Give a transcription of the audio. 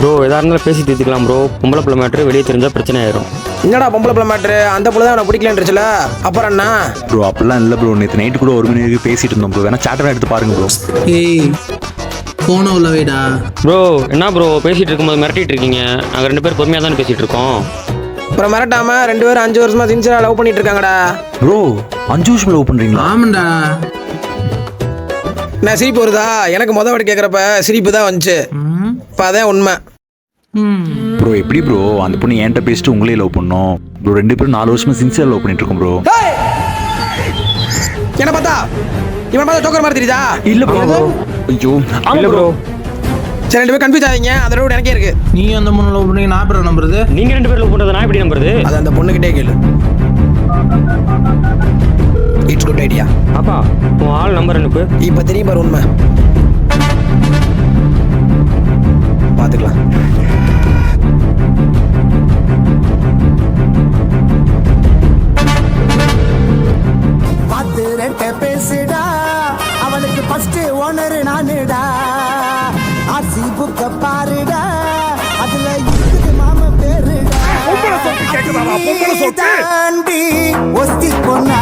Bro எதா இருந்தாலும் பேசி தீர்த்துக்கலாம் ப்ரோ. பொம்பளை பிள்ளை மேட்ரு வெளியே தெரிஞ்சா பிரச்சனை ஆயிரும். என்னடா பொம்பளை பிள்ளை மேட்ரு? அந்த பிள்ளை தான் எனக்கு பிடிக்கலன்றச்சுல, அப்புறம் என்ன ப்ரோ அப்படிலாம் இல்லை ப்ரோ. நேற்று நைட்டு கூட 1 மணி வரைக்கும் பேசிட்டு இருந்தோம் ப்ரோ. வேணா சாட்டரை எடுத்து பாருங்க ப்ரோ. ஏய் போன உள்ள வைடா. ப்ரோ என்ன ப்ரோ பேசிட்டு இருக்கும்போது மிரட்டிட்டு இருக்கீங்க? நாங்கள் 2 பேர் பொறுமையாக தானே பேசிட்டு இருக்கோம். அப்புறம் மிரட்டாம 2 பேரும் 5 வருஷமா சின்சியரா லவ் பண்ணிட்டு இருக்காங்கடா. ப்ரோ 5 வருஷம் லவ் பண்ணுறீங்களா? ஆமாண்டா. நான் சிரிப்பு வருதா? எனக்கு மொதல் வாட்டி கேட்குறப்ப சிரிப்பு தான் வந்துச்சு. இப்போ அதான் உண்மை. ப்ரோ எப்படி ப்ரோ அந்த பொண்ணு என்கிட்ட பேசிட்டு உங்களே லவ் பண்ணோம் ப்ரோ? 2 பேரும் 4 வருஷமா சின்சியர் லவ் பண்ணிட்டு இருக்கோம் ப்ரோ. என்ன பார்த்தா இவன் பார்த்தா டோக்கர் மாதிரி தெரியுதா? இல்லை ப்ரோ. ஐயோ இல்லை ப்ரோ. சரி 2 பேரும் கன்ஃபியூஸ் ஆகிங்க. அந்த ரோடு எனக்கே இருக்கு. நீ அந்த பொண்ணு லவ் பண்ணி நான் அப்புறம் நம்புறது? நீங்கள் 2 பேர் லவ் பண்ணுறது நான் எப்படி நம்புறது? அது அந்த பொண்ணுக்கிட்டே கேளு. It's good idea. அப்பா உன் ஆள் நம்பர் அனுப்பு. இப்போ தெரியும் பாரு உண்மை. பார்த்துக்கலாம். பேசுடா அவளுக்கு ஃபர்ஸ்ட் ஓனர் நானுடா. ஆர்சி புக்க பாருடா அதுல இருக்குது மாமா பேருடா. தாண்டி ஒஸ்தி பொண்ணா